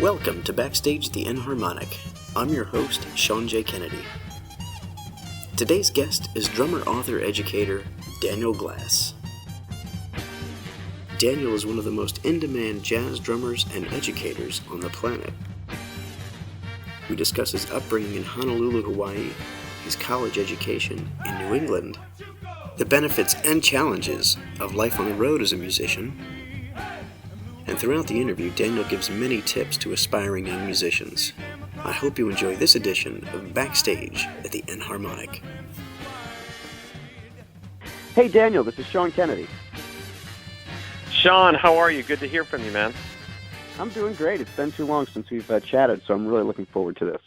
Welcome to Backstage the Enharmonic. I'm your host, Sean J. Kennedy. Today's guest is drummer, author, educator, Daniel Glass. Daniel is one of the most in-demand jazz drummers and educators on the planet. We discuss his upbringing in Honolulu, Hawaii, his college education in New England, the benefits and challenges of life on the road as a musician, and throughout the interview, Daniel gives many tips to aspiring young musicians. I hope you enjoy this edition of Backstage at the Enharmonic. Hey Daniel, this is Sean Kennedy. Sean, how are you? Good to hear from you, man. I'm doing great. It's been too long since we've chatted, so I'm really looking forward to this.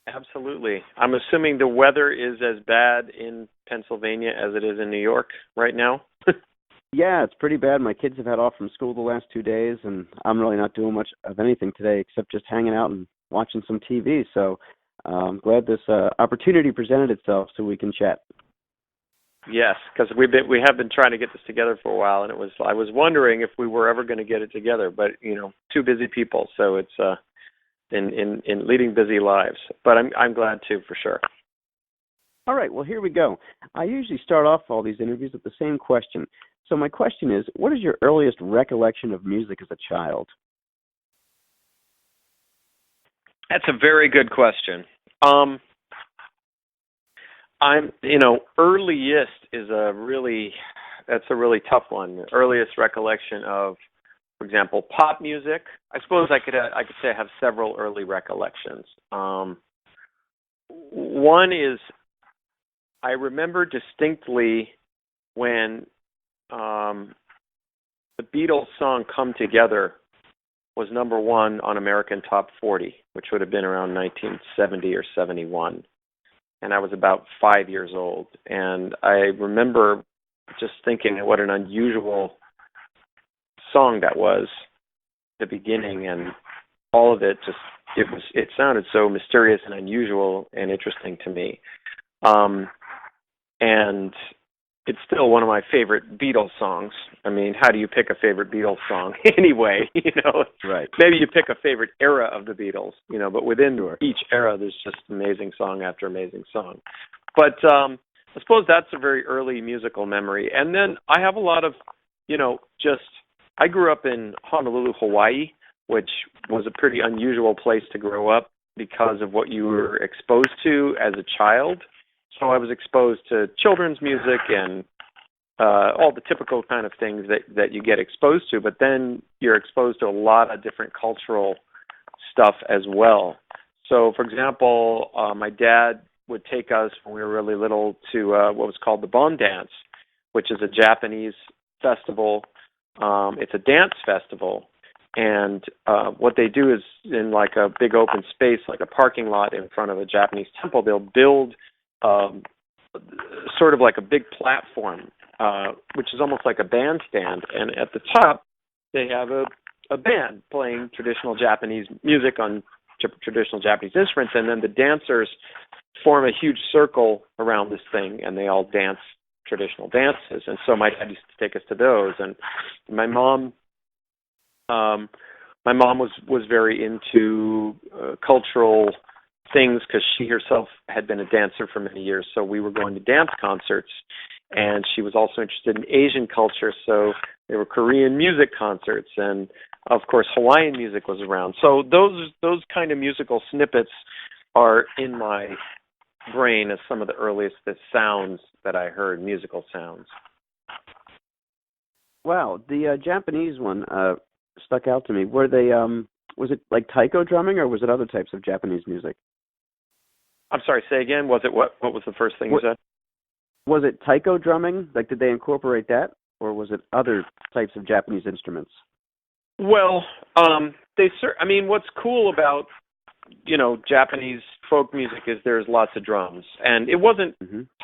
Absolutely. I'm assuming the weather is as bad in Pennsylvania as it is in New York right now? Yeah, it's pretty bad. My kids have had off from school the last 2 days, and I'm really not doing much of anything today except just hanging out and watching some TV. So I'm glad this opportunity presented itself so we can chat. Yes, because we have been trying to get this together for a while, and I was wondering if we were ever going to get it together, but two busy people, so it's in leading busy lives. But I'm glad to, for sure. All right, well, here we go. I usually start off all these interviews with the same question. So my question is, what is your earliest recollection of music as a child? That's a very good question. Earliest is that's a really tough one. The earliest recollection of, for example, pop music. I suppose I could say I have several early recollections. One is I remember distinctly when the Beatles song "Come Together" was number one on American Top 40, which would have been around 1970 or 71. And I was about 5 years old. And I remember just thinking what an unusual song that was at the beginning, and all of it it sounded so mysterious and unusual and interesting to me. And it's still one of my favorite Beatles songs. I mean, how do you pick a favorite Beatles song anyway? Right. Maybe you pick a favorite era of the Beatles, but within each era, there's just amazing song after amazing song. But I suppose that's a very early musical memory. And then I have a lot of, I grew up in Honolulu, Hawaii, which was a pretty unusual place to grow up because of what you were exposed to as a child. So I was exposed to children's music and all the typical kind of things that you get exposed to, but then you're exposed to a lot of different cultural stuff as well. So, for example, my dad would take us when we were really little to what was called the Bon Dance, which is a Japanese festival. It's a dance festival, and what they do is in like a big open space, like a parking lot in front of a Japanese temple, they'll build sort of like a big platform, which is almost like a bandstand, and at the top they have a band playing traditional Japanese music on traditional Japanese instruments, and then the dancers form a huge circle around this thing, and they all dance traditional dances. And so my dad used to take us to those, and my mom was very into cultural things because she herself had been a dancer for many years, so we were going to dance concerts, and she was also interested in Asian culture, so there were Korean music concerts, and of course Hawaiian music was around. So those kind of musical snippets are in my brain as some of the earliest sounds that I heard, musical sounds. Wow, the Japanese one stuck out to me. Were they was it like taiko drumming, or was it other types of Japanese music? I'm sorry, say again. Was it what was the first thing you said? Was it taiko drumming? Like, did they incorporate that, or was it other types of Japanese instruments? Well, what's cool about Japanese folk music is there's lots of drums, and it wasn't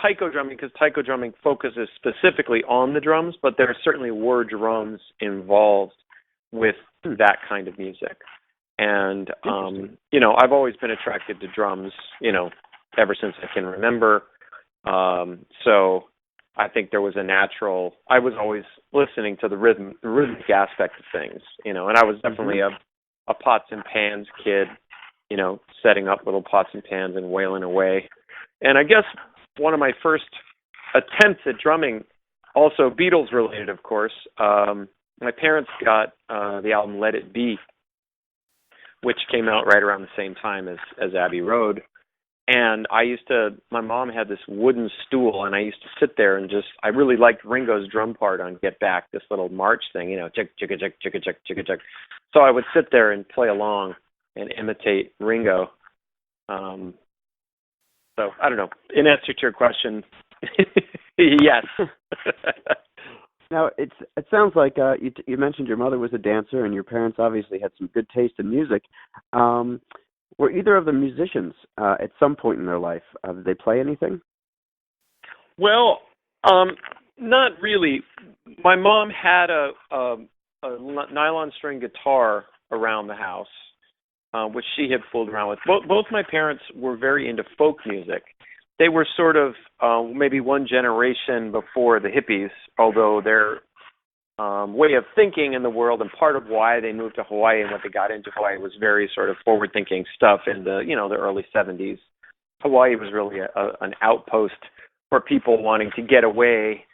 taiko drumming because taiko drumming focuses specifically on the drums, but there certainly were drums involved with that kind of music. And, I've always been attracted to drums, ever since I can remember. So I think there was I was always listening to the rhythmic aspect of things, and I was definitely a pots and pans kid, setting up little pots and pans and wailing away. And I guess one of my first attempts at drumming, also Beatles related, of course. My parents got the album Let It Be, which came out right around the same time as Abbey Road. And my mom had this wooden stool, and I used to sit there and I really liked Ringo's drum part on Get Back, this little march thing, chick, chicka, chick, chicka, chick, chicka, chick. So I would sit there and play along and imitate Ringo. So I don't know. In answer to your question, yes. Now, it sounds like you mentioned your mother was a dancer, and your parents obviously had some good taste in music. Were either of them musicians at some point in their life? Did they play anything? Well, not really. My mom had a nylon string guitar around the house, which she had fooled around with. Both my parents were very into folk music. They were sort of maybe one generation before the hippies, although their way of thinking in the world and part of why they moved to Hawaii and what they got into Hawaii was very sort of forward-thinking stuff in the early 70s. Hawaii was really an outpost for people wanting to get away,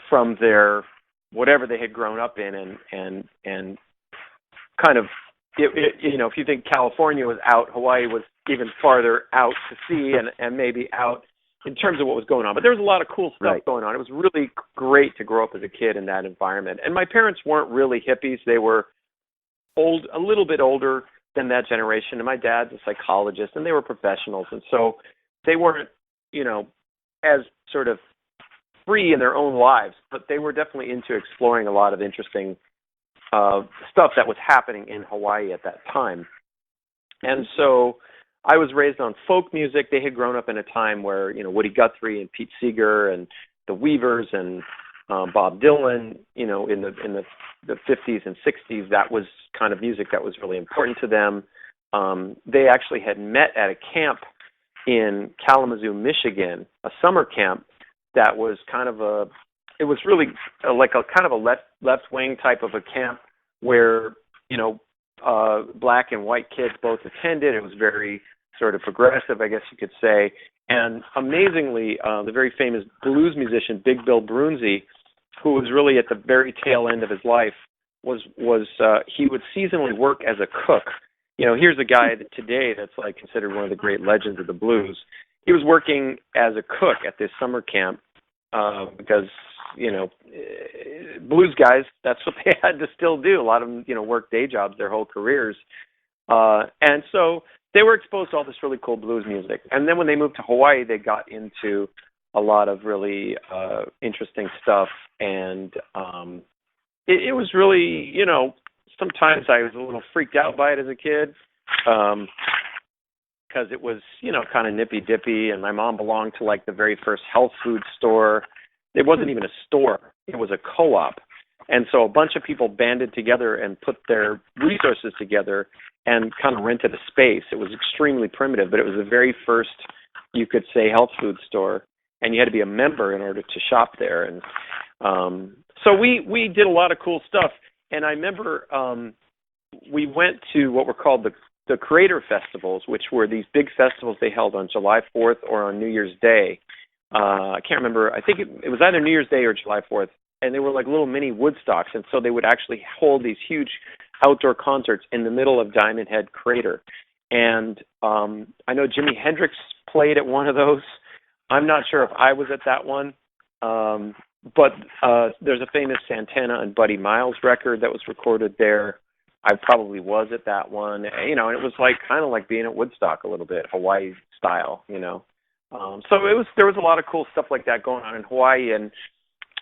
from their whatever they had grown up in and kind of if you think California was out, Hawaii was even farther out to sea and maybe out in terms of what was going on. But there was a lot of cool stuff going on. It was really great to grow up as a kid in that environment. And my parents weren't really hippies. They were a little bit older than that generation. And my dad's a psychologist, and they were professionals. And so they weren't, as sort of free in their own lives, but they were definitely into exploring a lot of interesting stuff that was happening in Hawaii at that time. And so I was raised on folk music. They had grown up in a time where, Woody Guthrie and Pete Seeger and the Weavers and Bob Dylan, in the 50s and 60s, that was kind of music that was really important to them. They actually had met at a camp in Kalamazoo, Michigan, a summer camp that was kind of it was really like a kind of a left wing type of a camp where, black and white kids both attended. It was very sort of progressive, I guess you could say. And amazingly, the very famous blues musician, Big Bill Broonzy, who was really at the very tail end of his life, he would seasonally work as a cook. Here's a guy today that's like considered one of the great legends of the blues. He was working as a cook at this summer camp because, blues guys, that's what they had to still do. A lot of them, work day jobs their whole careers. And so they were exposed to all this really cool blues music. And then when they moved to Hawaii, they got into a lot of really interesting stuff. And it was really, sometimes I was a little freaked out by it as a kid because it was, kind of nippy-dippy. And my mom belonged to, like, the very first health food store. It wasn't even a store. It was a co-op. And so a bunch of people banded together and put their resources together and kind of rented a space. It was extremely primitive, but it was the very first, you could say, health food store. And you had to be a member in order to shop there. And so we did a lot of cool stuff. And I remember we went to what were called the Creator Festivals, which were these big festivals they held on July 4th or on New Year's Day. I can't remember. I think it was either New Year's Day or July 4th. And they were like little mini Woodstocks. And so they would actually hold these huge outdoor concerts in the middle of Diamond Head Crater. And I know Jimi Hendrix played at one of those. I'm not sure if I was at that one. But there's a famous Santana and Buddy Miles record that was recorded there. I probably was at that one. And it was like kind of like being at Woodstock a little bit, Hawaii style, So there was a lot of cool stuff like that going on in Hawaii, and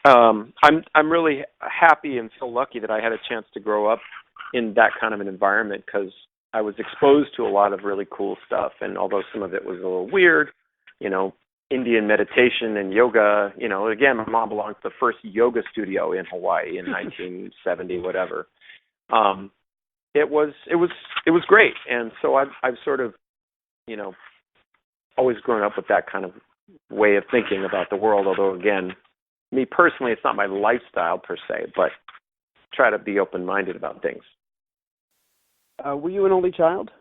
I'm really happy and feel lucky that I had a chance to grow up in that kind of an environment because I was exposed to a lot of really cool stuff. And although some of it was a little weird, Indian meditation and yoga, again, my mom belonged to the first yoga studio in Hawaii in 1970, whatever. It was great. And so I've sort of, always grown up with that kind of way of thinking about the world. Although again, me personally, it's not my lifestyle per se, but try to be open-minded about things. Were you an only child?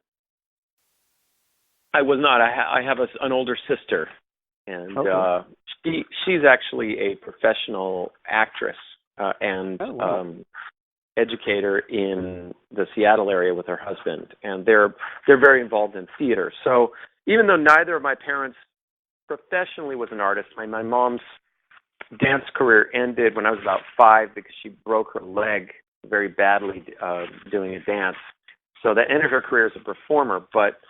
I was not. I have an older sister, and Okay. she's actually a professional actress and educator in the Seattle area with her husband, and they're very involved in theater. So even though neither of my parents professionally was an artist, my mom's dance career ended when I was about 5 because she broke her leg very badly doing a dance. So that ended her career as a performer, but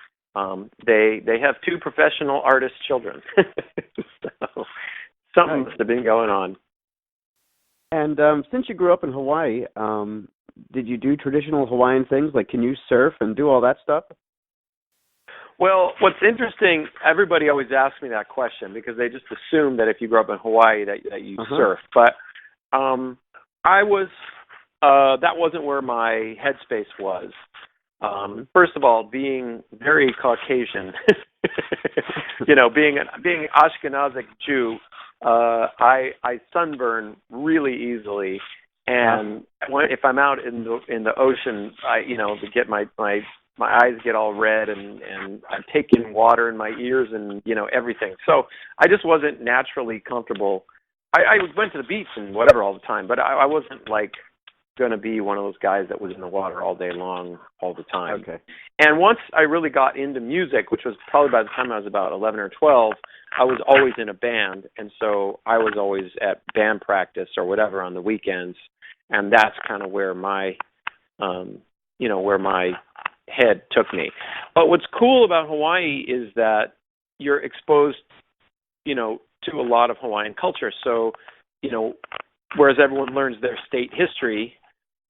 they have 2 professional artist children. So something must have been going on. And since you grew up in Hawaii, did you do traditional Hawaiian things? Like, can you surf and do all that stuff? Well, what's interesting, everybody always asks me that question because they just assume that if you grew up in Hawaii that you surf. But I was that wasn't where my headspace was. First of all, being very Caucasian, being Ashkenazic Jew, I sunburn really easily, and if I'm out in the ocean, get my eyes get all red, and I'm taking water in my ears and everything. So I just wasn't naturally comfortable. I went to the beach and whatever all the time, but I wasn't like going to be one of those guys that was in the water all day long, all the time. Okay. And once I really got into music, which was probably by the time I was about 11 or 12, I was always in a band, and so I was always at band practice or whatever on the weekends, and that's kind of where my, where my head took me. But what's cool about Hawaii is that you're exposed, to a lot of Hawaiian culture. So, whereas everyone learns their state history,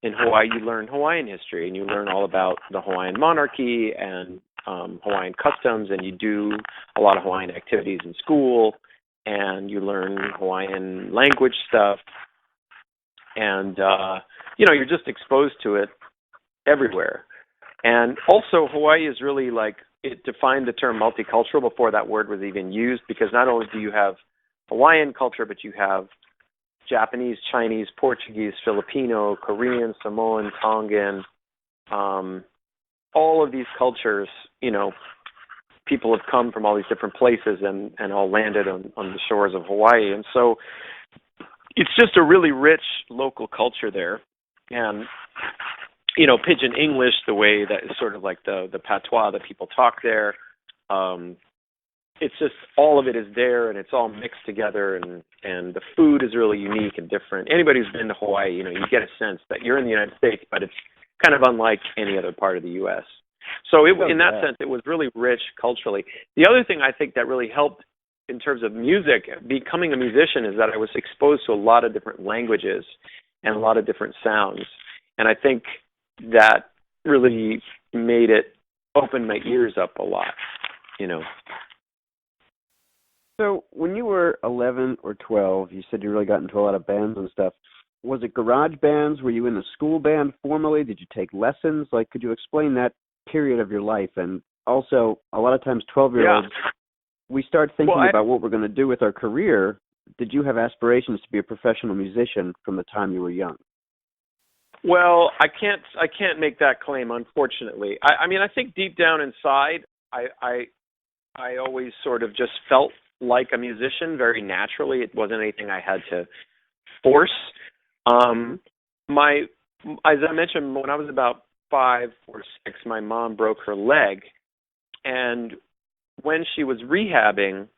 in Hawaii you learn Hawaiian history, and you learn all about the Hawaiian monarchy and Hawaiian customs, and you do a lot of Hawaiian activities in school, and you learn Hawaiian language stuff, and you're just exposed to it everywhere. And also Hawaii is really like, it defined the term multicultural before that word was even used, because not only do you have Hawaiian culture, but you have Japanese, Chinese, Portuguese, Filipino, Korean, Samoan, Tongan, all of these cultures, people have come from all these different places and all landed on the shores of Hawaii. And so it's just a really rich local culture there. And, Pidgin English, the way that is sort of like the patois that people talk there, it's just all of it is there, and it's all mixed together, and the food is really unique and different. Anybody who's been to Hawaii, you get a sense that you're in the United States, but it's kind of unlike any other part of the U.S. So in that sense, it was really rich culturally. The other thing I think that really helped in terms of music, becoming a musician, is that I was exposed to a lot of different languages and a lot of different sounds. And I think that really made it open my ears up a lot, So when you were 11 or 12, you said you really got into a lot of bands and stuff. Was it garage bands? Were you in the school band formally? Did you take lessons? Like, could you explain that period of your life? And also, a lot of times 12-year-olds, we start thinking about what we're going to do with our career. Did you have aspirations to be a professional musician from the time you were young? Well, I can't make that claim, unfortunately. I mean, I think deep down inside, I always sort of just felt like a musician very naturally. It wasn't anything I had to force. As I mentioned, when I was about 5 or 6, my mom broke her leg, and when she was rehabbing,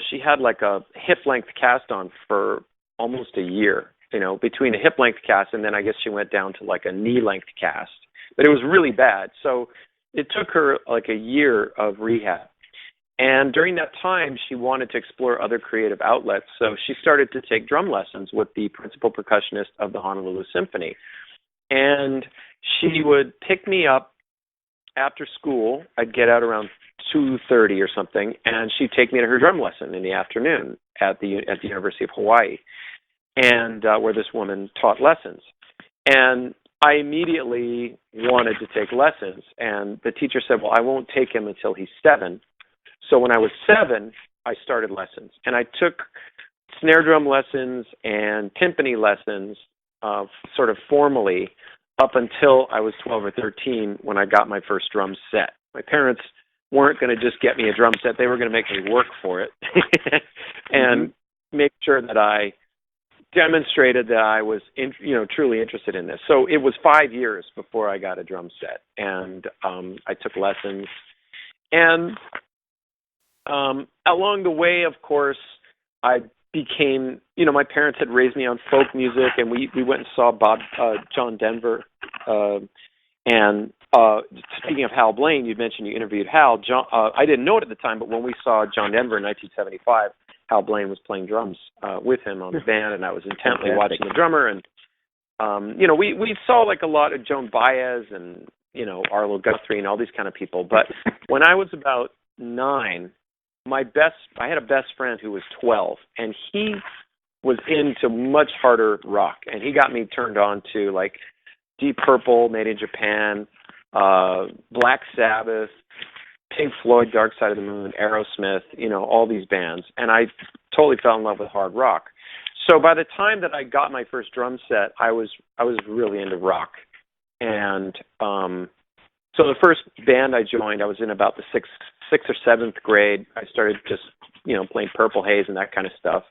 she had like a hip-length cast on for almost a year. Between a hip-length cast and then I guess she went down to like a knee-length cast. But it was really bad. So it took her like a year of rehab. And during that time, she wanted to explore other creative outlets. So she started to take drum lessons with the principal percussionist of the Honolulu Symphony. And she would pick me up after school. I'd get out around 2:30 or something, and she'd take me to her drum lesson in the afternoon at the University of Hawaii, and where this woman taught lessons. And I immediately wanted to take lessons, and the teacher said, well, I won't take him until he's 7. So when I was 7, I started lessons, and I took snare drum lessons and timpani lessons sort of formally up until I was 12 or 13 when I got my first drum set. My parents weren't going to just get me a drum set. They were going to make me work for it and make sure that I demonstrated that I was truly interested in this. So it was 5 years before I got a drum set, and I took lessons. And along the way, of course, I became, my parents had raised me on folk music, and we went and saw John Denver. And speaking of Hal Blaine, you mentioned you interviewed Hal. I didn't know it at the time, but when we saw John Denver in 1975, Hal Blaine was playing drums with him on the band, and I was intently watching the drummer. And we saw like a lot of Joan Baez and Arlo Guthrie and all these kind of people. But when I was about 9, I had a best friend who was 12, and he was into much harder rock, and he got me turned on to like Deep Purple, Made in Japan, Black Sabbath, Pink Floyd, Dark Side of the Moon, Aerosmith, all these bands, and I totally fell in love with hard rock. So by the time that I got my first drum set, I was really into rock, and so the first band I joined, I was in about the sixth or seventh grade. I started just playing Purple Haze and that kind of stuff,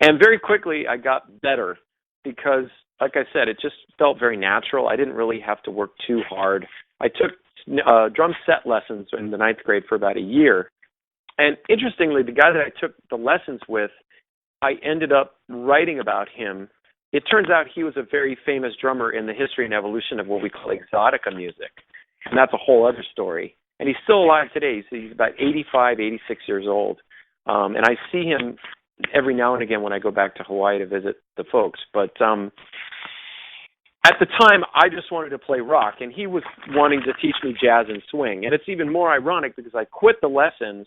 and very quickly I got better because, like I said, it just felt very natural. I didn't really have to work too hard. I took drum set lessons in the 9th grade for about a year. And interestingly, the guy that I took the lessons with, I ended up writing about him. It turns out he was a very famous drummer in the history and evolution of what we call exotica music. And that's a whole other story. And he's still alive today. So he's about 85, 86 years old. And I see him every now and again when I go back to Hawaii to visit the folks. But at the time, I just wanted to play rock, and he was wanting to teach me jazz and swing. And it's even more ironic because I quit the lessons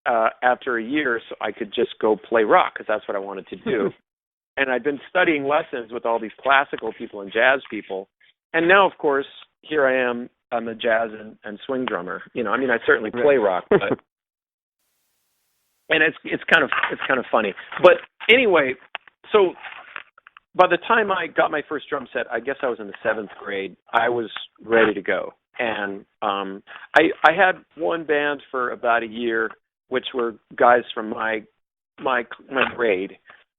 after a year so I could just go play rock because that's what I wanted to do. And I'd been studying lessons with all these classical people and jazz people. And now, of course, here I am. I'm a jazz and swing drummer. I certainly play rock, but and it's kind of funny. But anyway, so by the time I got my first drum set, I guess I was in the 7th grade. I was ready to go, and I had one band for about a year, which were guys from my grade,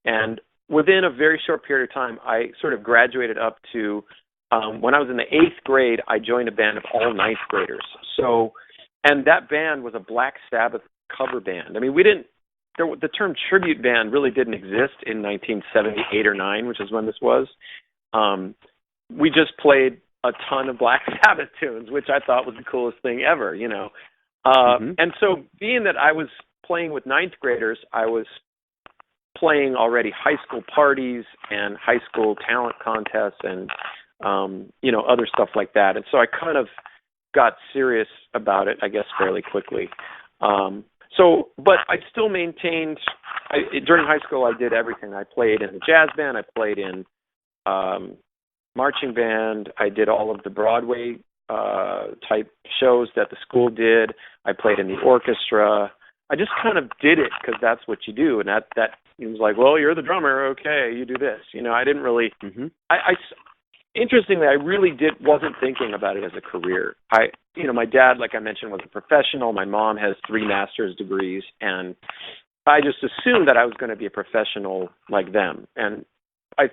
and within a very short period of time, I sort of graduated up to. When I was in the 8th grade, I joined a band of all 9th graders. So, and that band was a Black Sabbath cover band. I mean, the term tribute band really didn't exist in 1978 or 9, which is when this was. We just played a ton of Black Sabbath tunes, which I thought was the coolest thing ever, And so being that I was playing with 9th graders, I was playing already high school parties and high school talent contests and other stuff like that. And so I kind of got serious about it, I guess, fairly quickly. But I still maintained, during high school, I did everything. I played in the jazz band. I played in marching band. I did all of the Broadway type shows that the school did. I played in the orchestra. I just kind of did it because that's what you do. And that it was like, well, you're the drummer. Okay, you do this. I didn't really, interestingly, I really wasn't thinking about it as a career. My dad, like I mentioned, was a professional. My mom has 3 master's degrees, and I just assumed that I was going to be a professional like them. And I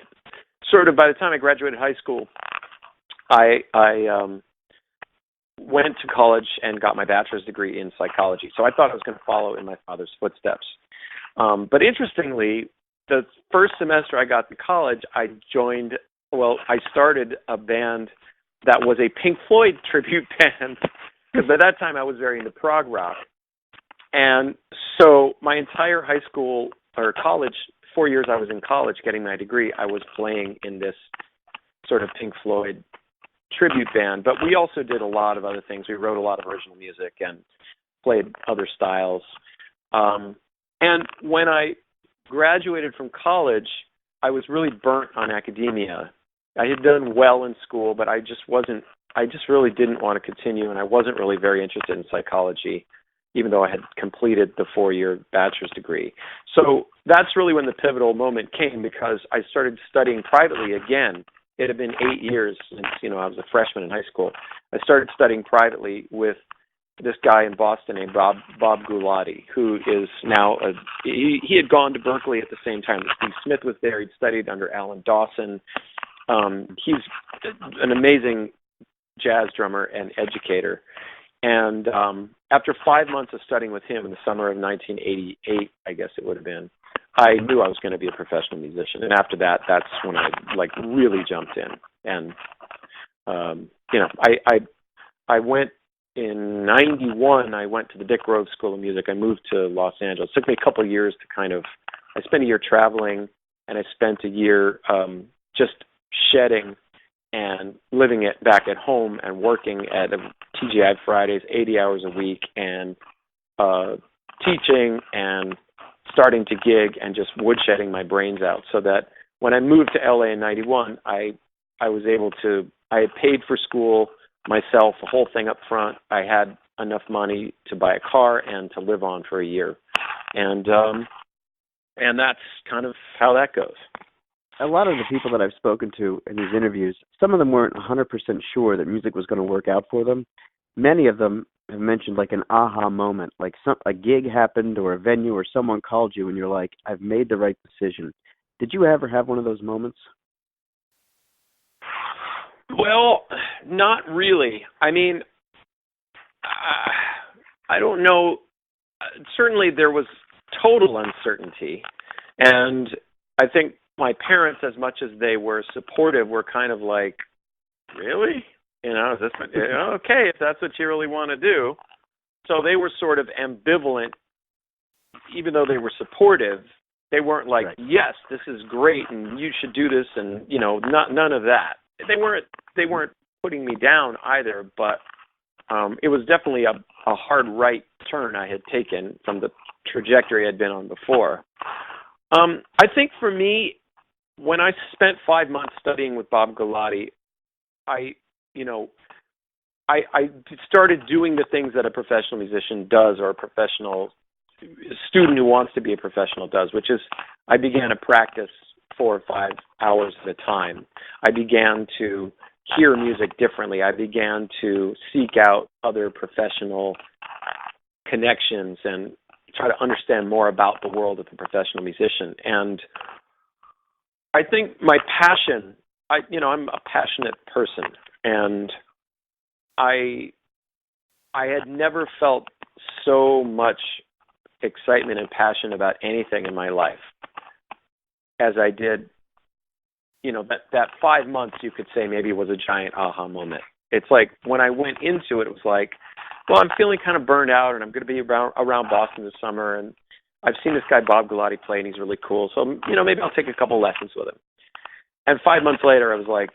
sort of, by the time I graduated high school, I went to college and got my bachelor's degree in psychology. So I thought I was going to follow in my father's footsteps. But interestingly, the first semester I got to college, I started a band that was a Pink Floyd tribute band, because by that time I was very into prog rock. And so my entire high school or college, 4 years I was in college getting my degree, I was playing in this sort of Pink Floyd tribute band. But we also did a lot of other things. We wrote a lot of original music and played other styles. And when I graduated from college, I was really burnt on academia. I had done well in school, but I just really didn't want to continue, and I wasn't really very interested in psychology, even though I had completed the 4-year bachelor's degree. So that's really when the pivotal moment came, because I started studying privately again it had been 8 years since, I was a freshman in high school. I started studying privately with this guy in Boston named Bob Gulati, who is now he had gone to Berkeley at the same time. Steve Smith was there. He'd studied under Alan Dawson. He's an amazing jazz drummer and educator. And after 5 months of studying with him in the summer of 1988, I guess it would have been, I knew I was going to be a professional musician. And after that, that's when I really jumped in. And I went in 91. I went to the Dick Rhodes School of Music. I moved to Los Angeles. It took me a couple of years to I spent a year traveling, and I spent a year just shedding and living it back at home and working at TGI Fridays 80 hours a week and teaching and starting to gig and just woodshedding my brains out, so that when I moved to LA in 91, I was able to, I had paid for school myself, the whole thing up front. I had enough money to buy a car and to live on for a year. And that's kind of how that goes. A lot of the people that I've spoken to in these interviews, some of them weren't 100% sure that music was going to work out for them. Many of them have mentioned like an aha moment, like a gig happened or a venue or someone called you and you're like, I've made the right decision. Did you ever have one of those moments? Well, not really. I mean, I don't know. Certainly there was total uncertainty. And I think my parents, as much as they were supportive, were kind of like, really? Is this okay, if that's what you really want to do. So they were sort of ambivalent, even though they were supportive. They weren't like, right, yes, this is great and you should do this, and none of that. They weren't putting me down either, but it was definitely a hard right turn I had taken from the trajectory I'd been on before. I think for me, when I spent 5 months studying with Bob Gulati, I started doing the things that a professional musician does, or a professional student who wants to be a professional does, which is I began to practice 4 or 5 hours at a time. I began to hear music differently. I began to seek out other professional connections and try to understand more about the world of the professional musician. And I think my passion, I'm a passionate person, and I had never felt so much excitement and passion about anything in my life as I did. That 5 months, you could say, maybe was a giant aha moment. It's like when I went into it, it was like, well, I'm feeling kind of burned out, and I'm going to be around Boston this summer, and I've seen this guy Bob Gulati play, and he's really cool. So, maybe I'll take a couple lessons with him. And 5 months later, I was like,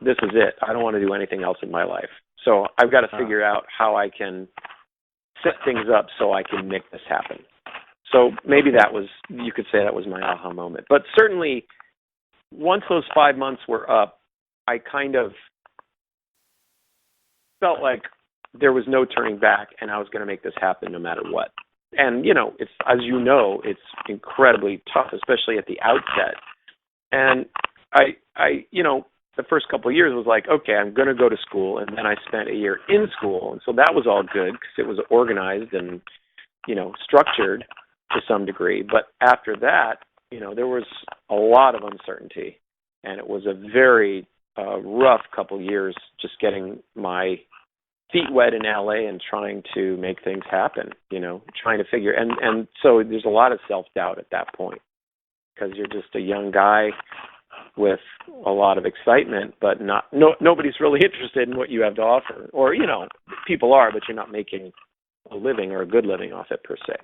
this is it. I don't want to do anything else in my life. So I've got to figure out how I can set things up so I can make this happen. So maybe you could say that was my aha moment. But certainly, once those 5 months were up, I kind of felt like there was no turning back, and I was going to make this happen no matter what. And, it's, as you know, it's incredibly tough, especially at the outset. And the first couple of years was like, okay, I'm going to go to school. And then I spent a year in school. And so that was all good because it was organized and, structured to some degree. But after that, there was a lot of uncertainty. And it was a very rough couple of years just getting my feet wet in LA and trying to make things happen, trying to figure. And so there's a lot of self-doubt at that point because you're just a young guy with a lot of excitement, but nobody's really interested in what you have to offer. Or, people are, but you're not making a living or a good living off it per se.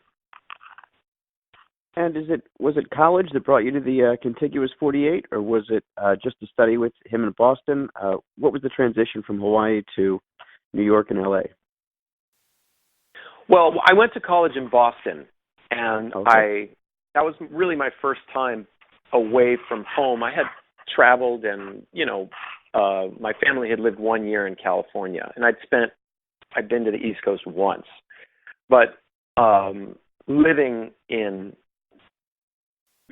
And was it college that brought you to the contiguous 48, or was it just to study with him in Boston? What was the transition from Hawaii to New York and LA? Well, I went to college in Boston, and okay. That was really my first time away from home. I had traveled, and my family had lived 1 year in California, and I'd been to the East Coast once, but living in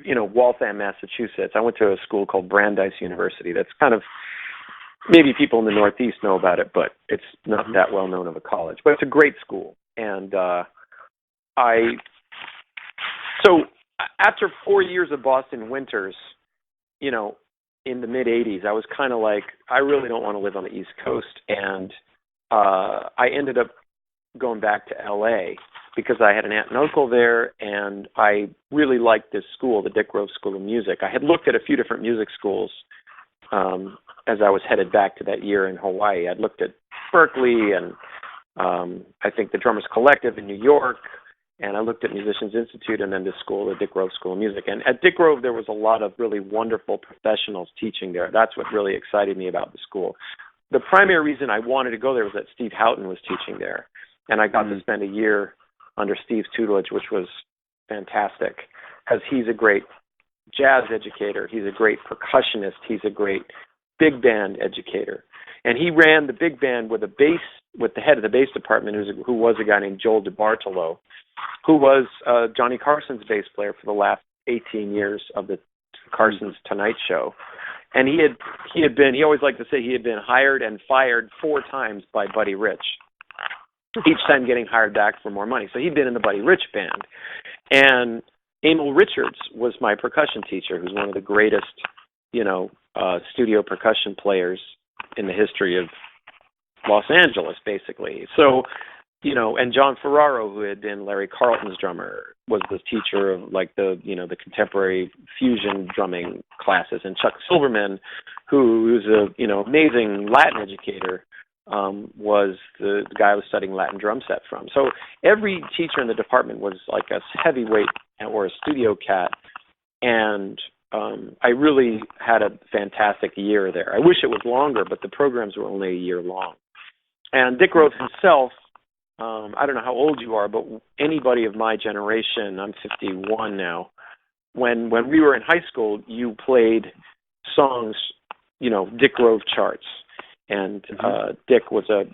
Waltham, Massachusetts. I went to a school called Brandeis University. That's kind of, maybe people in the Northeast know about it, but it's not that well known of a college. But it's a great school. And so after 4 years of Boston winters, in the mid-'80s, I was kind of like, I really don't want to live on the East Coast. And I ended up going back to L.A. because I had an aunt and uncle there, and I really liked this school, the Dick Grove School of Music. I had looked at a few different music schools as I was headed back to that year in Hawaii. I'd looked at Berkeley and I think the Drummers Collective in New York, and I looked at Musicians Institute and then this school, the Dick Grove School of Music. And at Dick Grove, there was a lot of really wonderful professionals teaching there. That's what really excited me about the school. The primary reason I wanted to go there was that Steve Houghton was teaching there, and I got to spend a year under Steve's tutelage, which was fantastic, because he's a great jazz educator. He's a great percussionist. He's a great big band educator. And he ran the big band with the head of the bass department, who was a guy named Joel DiBartolo, who was Johnny Carson's bass player for the last 18 years of the Carson's Tonight Show. And he always liked to say he had been hired and fired 4 times by Buddy Rich, each time getting hired back for more money. So he'd been in the Buddy Rich band. And Emil Richards was my percussion teacher, who's one of the greatest, studio percussion players in the history of Los Angeles, basically. So, and John Ferraro, who had been Larry Carlton's drummer, was the teacher of the contemporary fusion drumming classes. And Chuck Silverman, who's amazing Latin educator, was the guy I was studying Latin drum set from. So every teacher in the department was like a heavyweight or a studio cat, and I really had a fantastic year there. I wish it was longer, but the programs were only a year long. And Dick Grove himself, I don't know how old you are, but anybody of my generation, I'm 51 now, when we were in high school, you played songs, Dick Grove charts. And Dick was a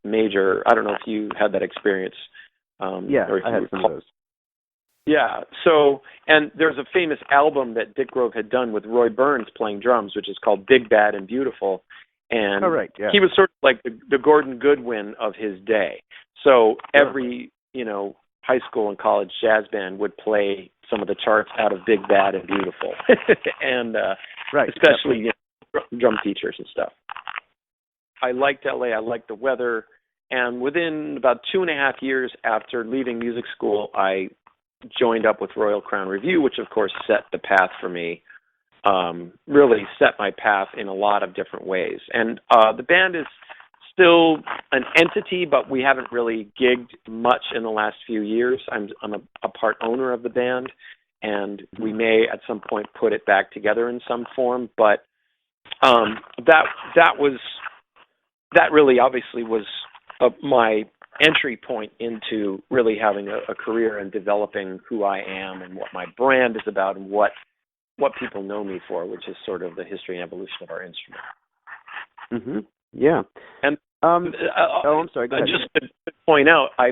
major, I don't know if you had that experience. Yeah, I had some of those. Yeah, so, and there's a famous album that Dick Grove had done with Roy Burns playing drums, which is called Big, Bad, and Beautiful. And he was sort of like the Gordon Goodwin of his day. So every, high school and college jazz band would play some of the charts out of Big, Bad, and Beautiful. And especially drum teachers and stuff. I liked LA, I liked the weather, and within about 2.5 years after leaving music school, I joined up with Royal Crown Revue, which of course set the path for me, really set my path in a lot of different ways. And the band is still an entity, but we haven't really gigged much in the last few years. I'm a part owner of the band, and we may at some point put it back together in some form, but that really obviously was my entry point into really having a career and developing who I am and what my brand is about and what people know me for, which is sort of the history and evolution of our instrument. Mm-hmm. Yeah. And I'm sorry. Go ahead. Just to point out, I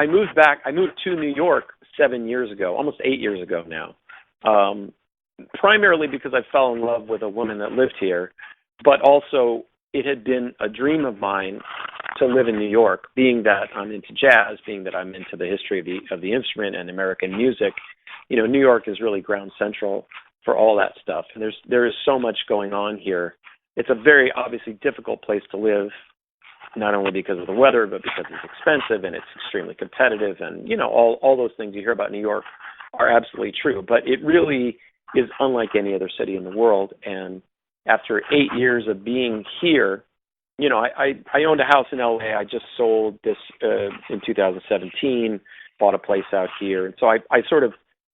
moved back. I moved to New York 7 years ago, almost 8 years ago now. Primarily because I fell in love with a woman that lived here, but also it had been a dream of mine to live in New York, being that I'm into jazz, being that I'm into the history of the instrument and American music. New York is really ground central for all that stuff. And there is so much going on here. It's a very obviously difficult place to live, not only because of the weather, but because it's expensive and it's extremely competitive. And, all those things you hear about New York are absolutely true. But it really is unlike any other city in the world. And after 8 years of being here, I owned a house in LA. I just sold this in 2017, bought a place out here. And so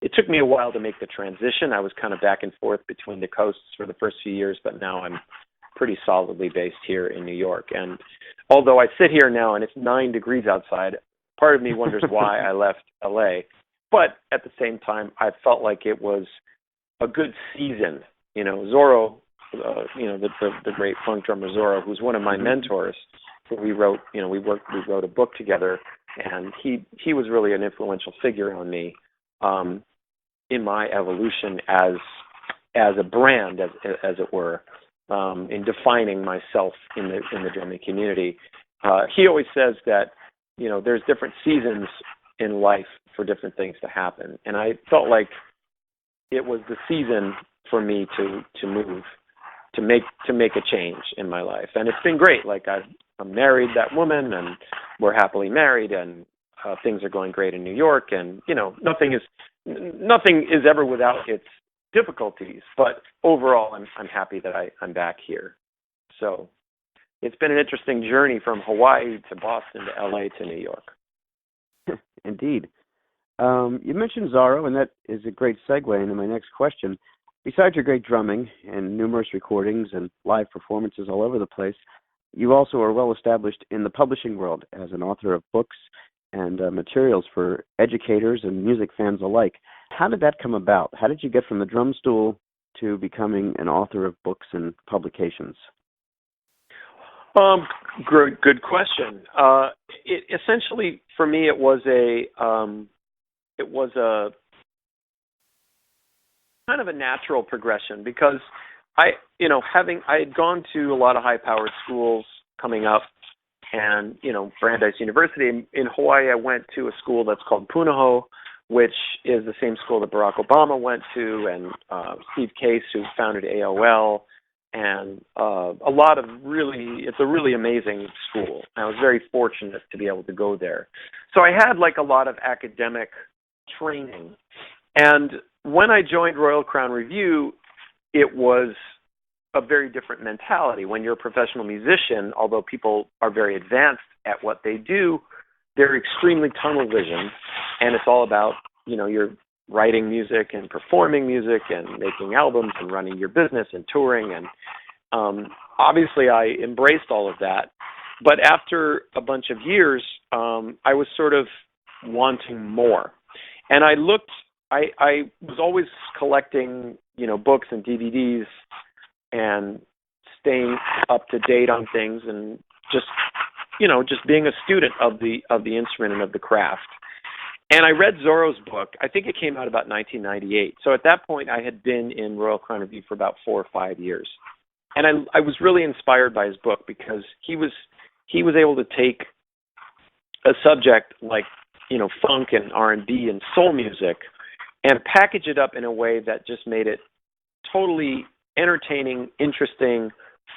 it took me a while to make the transition. I was kind of back and forth between the coasts for the first few years, but now I'm pretty solidly based here in New York. And although I sit here now and it's 9 degrees outside, part of me wonders why I left LA. But at the same time, I felt like it was a good season. Zorro, the great funk drummer Zorro, who's one of my mentors, we wrote a book together, and he was really an influential figure on me. in my evolution as a brand, as it were, in defining myself in the drumming community. He always says that, you know, there's different seasons in life for different things to happen, and I felt like it was the season for me to move, to make a change in my life, and it's been great. Like I'm married that woman, and we're happily married, and things are going great in New York, and you know, nothing is ever without its difficulties, but overall I'm happy that I'm back here. So it's been an interesting journey from Hawaii to Boston to LA to New York. Indeed. You mentioned Zorro, and that is a great segue into my next question. Besides your great drumming and numerous recordings and live performances all over the place, you also are well established in the publishing world as an author of books and materials for educators and music fans alike. How did that come about? How did you get from the drum stool to becoming an author of books and publications? Good question. It essentially, for me, it was a kind of a natural progression, because I had gone to a lot of high-powered schools coming up, and Brandeis University in Hawaii. I went to a school that's called Punahou, which is the same school that Barack Obama went to, and Steve Case, who founded AOL, and it's a really amazing school. I was very fortunate to be able to go there. So I had like a lot of academic training. And when I joined Royal Crown Revue, it was a very different mentality. When you're a professional musician, although people are very advanced at what they do, they're extremely tunnel vision, and it's all about, you're writing music and performing music and making albums and running your business and touring. And obviously I embraced all of that. But after a bunch of years, I was sort of wanting more. And I was always collecting, books and DVDs and staying up to date on things, and just being a student of the instrument and of the craft. And I read Zorro's book. I think it came out about 1998. So at that point, I had been in Royal Crown Revue for about 4 or 5 years. And I was really inspired by his book, because he was able to take a subject like, funk and R&B and soul music and package it up in a way that just made it totally entertaining, interesting,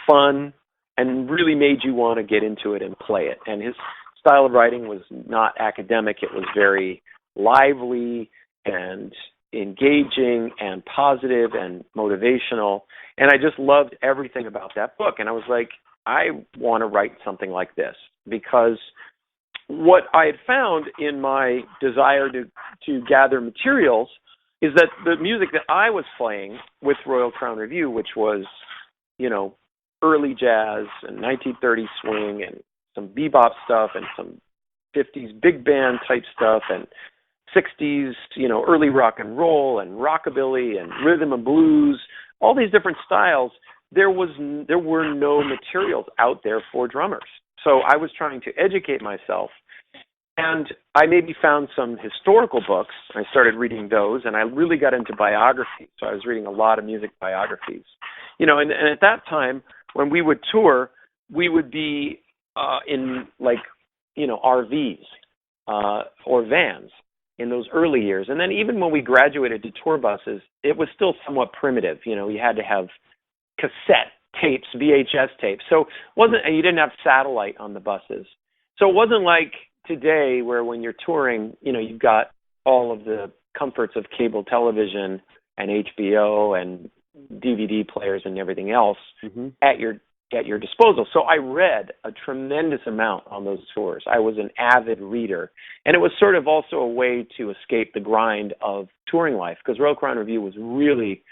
fun, and really made you want to get into it and play it. And his style of writing was not academic. It was very lively and engaging and positive and motivational. And I just loved everything about that book. And I was like, I want to write something like this, because what I had found in my desire to gather materials is that the music that I was playing with Royal Crown Revue, which was, early jazz and 1930s swing and some bebop stuff and some 50s big band type stuff and 60s, early rock and roll and rockabilly and rhythm and blues, all these different styles, there were no materials out there for drummers. So I was trying to educate myself, and I maybe found some historical books. I started reading those, and I really got into biographies. So I was reading a lot of music biographies. And at that time, when we would tour, we would be in RVs or vans in those early years. And then even when we graduated to tour buses, it was still somewhat primitive. You had to have cassette tapes, VHS tapes. So you didn't have satellite on the buses. So it wasn't like today, where when you're touring, you've got all of the comforts of cable television and HBO and DVD players and everything else at your disposal. So I read a tremendous amount on those tours. I was an avid reader, and it was sort of also a way to escape the grind of touring life, because Royal Crown Revue was really,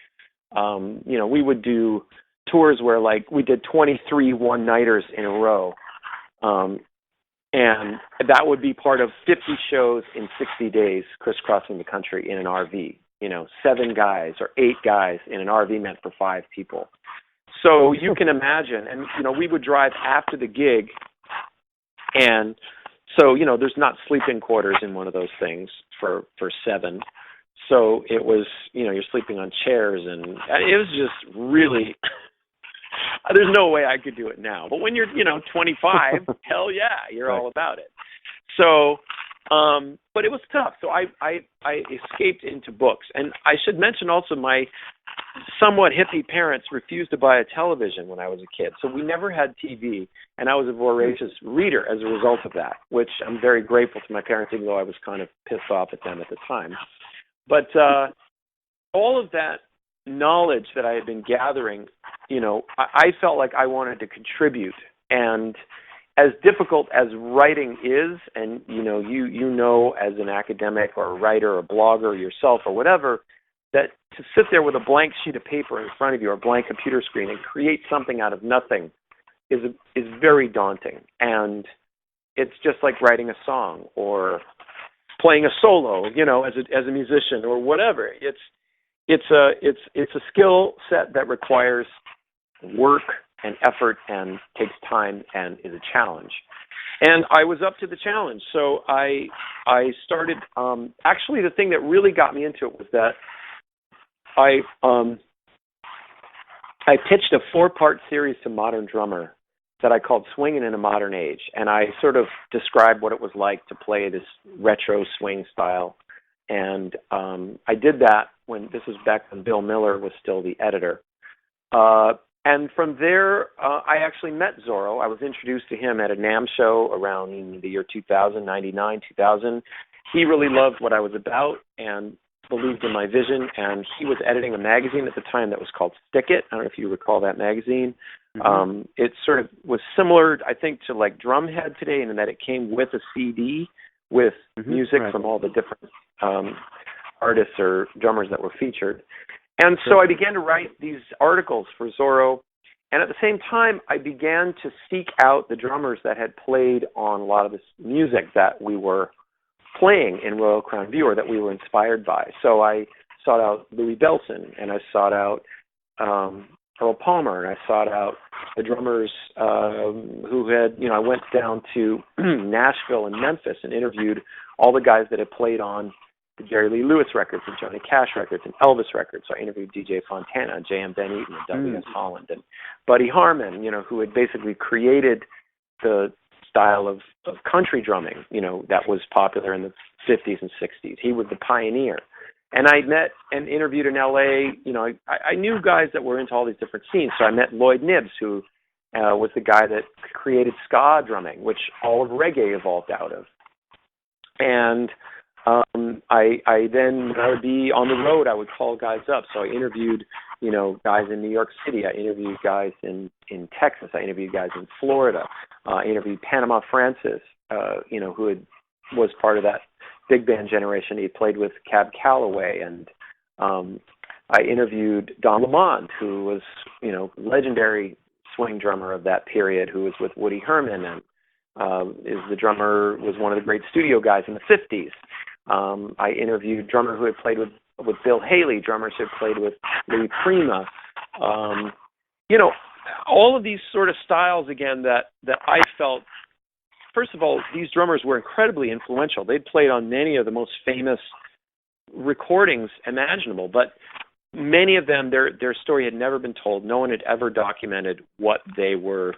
we would do tours where we did 23 one-nighters in a row. And that would be part of 50 shows in 60 days, crisscrossing the country in an RV. 7 guys or 8 guys in an RV meant for 5 people. So you can imagine, and we would drive after the gig, and so there's not sleeping quarters in one of those things for 7. So it was, you're sleeping on chairs, and it was just really, there's no way I could do it now. But when you're, 25, hell yeah, you're all about it. So, but it was tough. So I escaped into books. And I should mention also my somewhat hippie parents refused to buy a television when I was a kid. So we never had TV, and I was a voracious reader as a result of that, which I'm very grateful to my parents, even though I was kind of pissed off at them at the time. But all of that knowledge that I had been gathering, I felt like I wanted to contribute. And as difficult as writing is, and you know as an academic or a writer or a blogger yourself or whatever, that to sit there with a blank sheet of paper in front of you or a blank computer screen and create something out of nothing is very daunting. And it's just like writing a song or playing a solo, as a musician or whatever. It's a skill set that requires work and effort and takes time and is a challenge. And I was up to the challenge. So I started, actually the thing that really got me into it was that I pitched a 4-part series to Modern Drummer that I called Swingin' in a Modern Age. And I sort of described what it was like to play this retro swing style. And I did that when this was back when Bill Miller was still the editor. And from there, I actually met Zorro. I was introduced to him at a NAMM show around the year 2000, 99, 2000. He really loved what I was about and believed in my vision. And he was editing a magazine at the time that was called Stick It. I don't know if you recall that magazine. Mm-hmm. It sort of was similar, I think, to like Drumhead today, in that it came with a CD with music from all the different artists or drummers that were featured. And so I began to write these articles for Zorro, and at the same time, I began to seek out the drummers that had played on a lot of this music that we were playing in Royal Crown Revue, or that we were inspired by. So I sought out Louis Bellson, and I sought out Earl Palmer, and I sought out the drummers who had, I went down to Nashville and Memphis and interviewed all the guys that had played on the Jerry Lee Lewis records and Johnny Cash records and Elvis records. So I interviewed DJ Fontana and J.M. Ben Eaton and W.S. Holland and Buddy Harman, who had basically created the style of country drumming, that was popular in the 50s and 60s. He was the pioneer. And I met and interviewed in L.A., I knew guys that were into all these different scenes. So I met Lloyd Nibbs, who was the guy that created ska drumming, which all of reggae evolved out of. And I then, when I would be on the road, I would call guys up. So I interviewed, guys in New York City. I interviewed guys in Texas. I interviewed guys in Florida. I interviewed Panama Francis, who was part of that big band generation. He played with Cab Calloway. And I interviewed Don Lamont, who was, legendary swing drummer of that period, who was with Woody Herman and was one of the great studio guys in the 50s. I interviewed drummer who had played with Bill Haley, drummers who had played with Louis Prima. All of these sort of styles, again, that I felt, first of all, these drummers were incredibly influential. They'd played on many of the most famous recordings imaginable, but many of them, their story had never been told. No one had ever documented what they were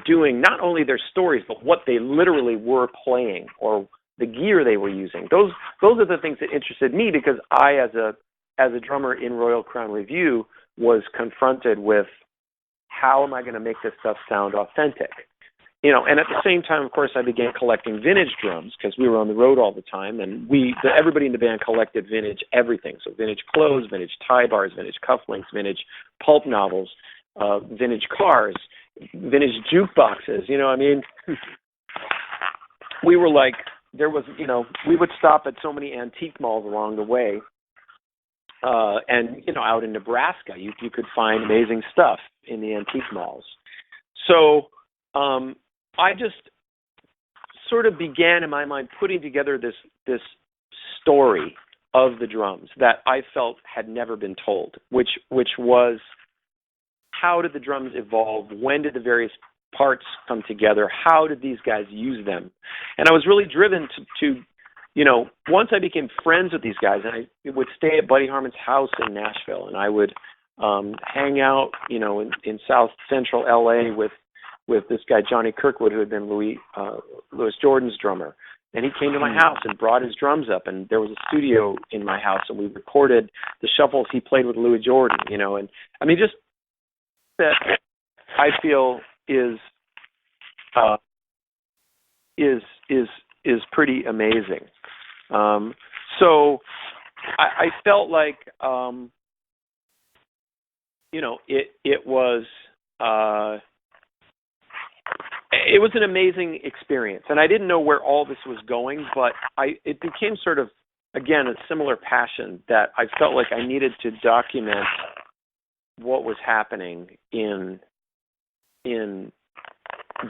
doing, not only their stories, but what they literally were playing or the gear they were using. Those are the things that interested me, because I, as a drummer in Royal Crown Revue, was confronted with how am I going to make this stuff sound authentic? And at the same time, of course, I began collecting vintage drums, because we were on the road all the time, and everybody in the band collected vintage everything. So vintage clothes, vintage tie bars, vintage cufflinks, vintage pulp novels, vintage cars, vintage jukeboxes. We were like, we would stop at so many antique malls along the way. And, out in Nebraska, you could find amazing stuff in the antique malls. So I just sort of began, in my mind, putting together this story of the drums that I felt had never been told, which was, how did the drums evolve? When did the various parts come together? How did these guys use them? And I was really driven to once I became friends with these guys, and I would stay at Buddy Harmon's house in Nashville, and I would hang out, in South Central LA with this guy Johnny Kirkwood, who had been Louis Jordan's drummer. And he came to my house and brought his drums up, and there was a studio in my house, and we recorded the shuffles he played with Louis Jordan, and I mean, just that I feel is pretty amazing. So I felt like it was an amazing experience, and I didn't know where all this was going, but it became sort of, again, a similar passion that I felt like I needed to document what was happening in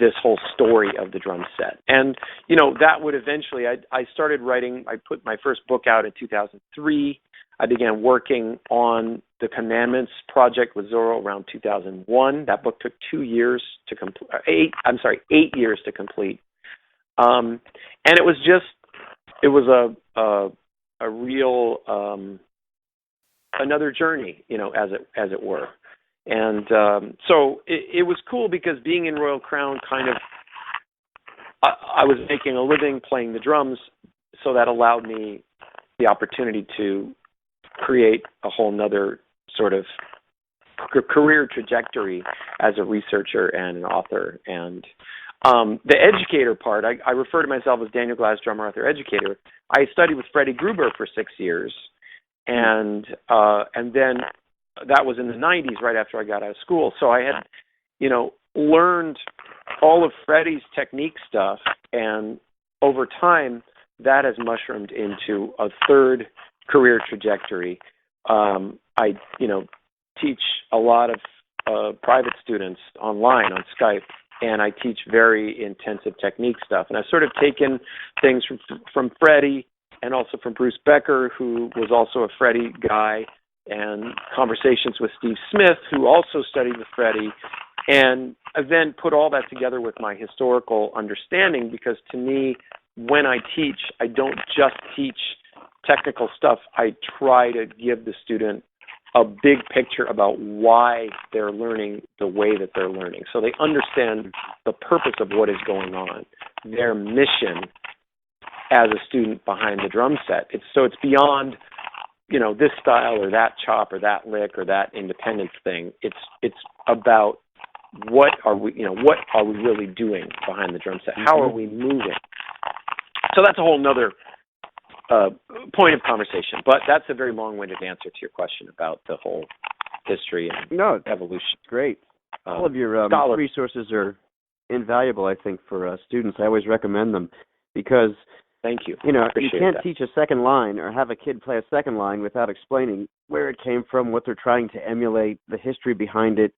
this whole story of the drum set. And, that would eventually, I started writing, I put my first book out in 2003. I began working on the Commandments project with Zorro around 2001. That book took 2 years to complete, 8 years to complete. And it was a real, another journey, as it were. And so it was cool because being in Royal Crown kind of, I was making a living playing the drums, so that allowed me the opportunity to create a whole nother sort of career trajectory as a researcher and an author. And the educator part, I refer to myself as Daniel Glass, drummer, author, educator. I studied with Freddie Gruber for 6 years, and then that was in the 90s, right after I got out of school. So I had, learned all of Freddie's technique stuff, and over time, that has mushroomed into a third career trajectory. I teach a lot of private students online on Skype, and I teach very intensive technique stuff. And I've sort of taken things from Freddie and also from Bruce Becker, who was also a Freddie guy, and conversations with Steve Smith, who also studied with Freddie, and I then put all that together with my historical understanding, because to me, when I teach, I don't just teach technical stuff. I try to give the student a big picture about why they're learning the way that they're learning, so they understand the purpose of what is going on, their mission as a student behind the drum set. It's beyond, this style or that chop or that lick or that independence thing. It's about what are we really doing behind the drum set? How are we moving? So that's a whole nother point of conversation, but that's a very long-winded answer to your question about the whole history and evolution. Great. All of your resources are invaluable, I think, for students. I always recommend them because, thank you. You can't teach a second line or have a kid play a second line without explaining where it came from, what they're trying to emulate, the history behind it.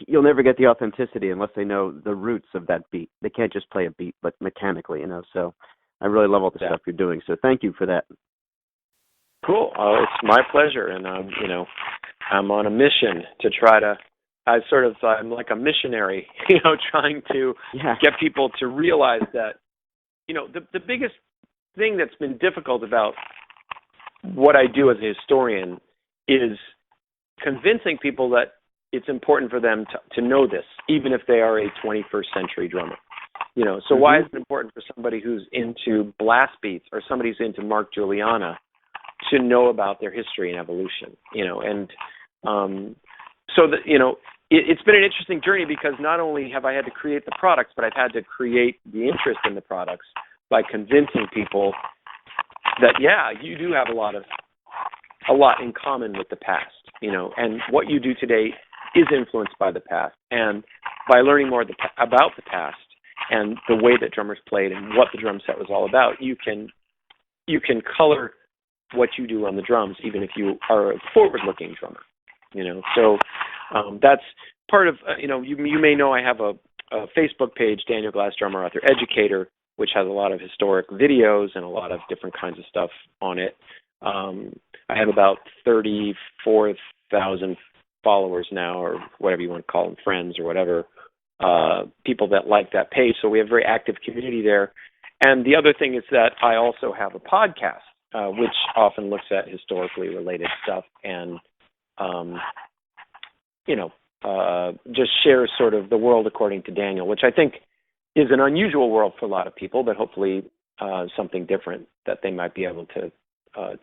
You'll never get the authenticity unless they know the roots of that beat. They can't just play a beat, but mechanically, So I really love all the stuff you're doing. So thank you for that. Cool. It's my pleasure, and I'm on a mission to try to. I'm like a missionary, trying to get people to realize that, the biggest thing that's been difficult about what I do as a historian is convincing people that it's important for them to know this, even if they are a 21st century drummer. So why is it important for somebody who's into blast beats or somebody who's into Mark Juliana to know about their history and evolution? So that, it's been an interesting journey, because not only have I had to create the products, but I've had to create the interest in the products by convincing people that, you do have a lot in common with the past, and what you do today is influenced by the past. And by learning more about the past and the way that drummers played and what the drum set was all about, you can color what you do on the drums, even if you are a forward-looking drummer. So that's part of, you may know I have a Facebook page, Daniel Glass, drummer, author, educator, which has a lot of historic videos and a lot of different kinds of stuff on it. I have about 34,000 followers now, or whatever you want to call them, friends or whatever, people that like that page. So we have a very active community there. And the other thing is that I also have a podcast, which often looks at historically related stuff and, just shares sort of the world according to Daniel, which I think is an unusual world for a lot of people, but hopefully something different that they might be able to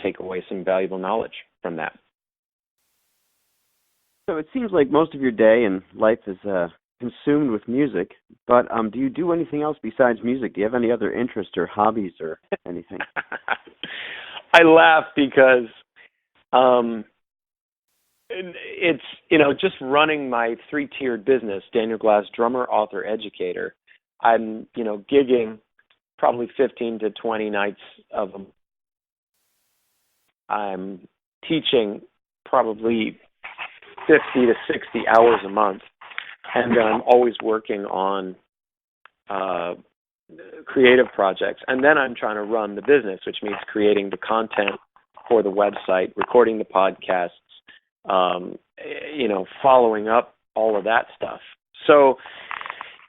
take away some valuable knowledge from that. So it seems like most of your day and life is consumed with music, but do you do anything else besides music? Do you have any other interests or hobbies or anything? I laugh because it's, just running my 3-tiered business, Daniel Glass, drummer, author, educator. I'm, gigging probably 15 to 20 nights of them. I'm teaching probably 50 to 60 hours a month. And I'm always working on creative projects. And then I'm trying to run the business, which means creating the content for the website, recording the podcasts, following up all of that stuff. So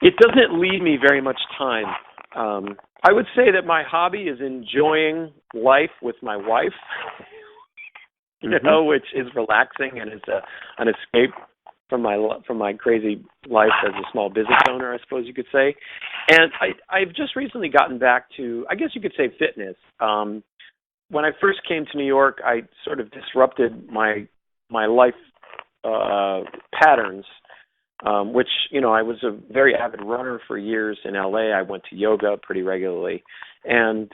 it doesn't leave me very much time. I would say that my hobby is enjoying life with my wife, which is relaxing and is an escape from my crazy life as a small business owner, I suppose you could say. And I've just recently gotten back to, I guess you could say, fitness. When I first came to New York, I sort of disrupted my life patterns, which, I was a very avid runner for years in LA. I went to yoga pretty regularly. And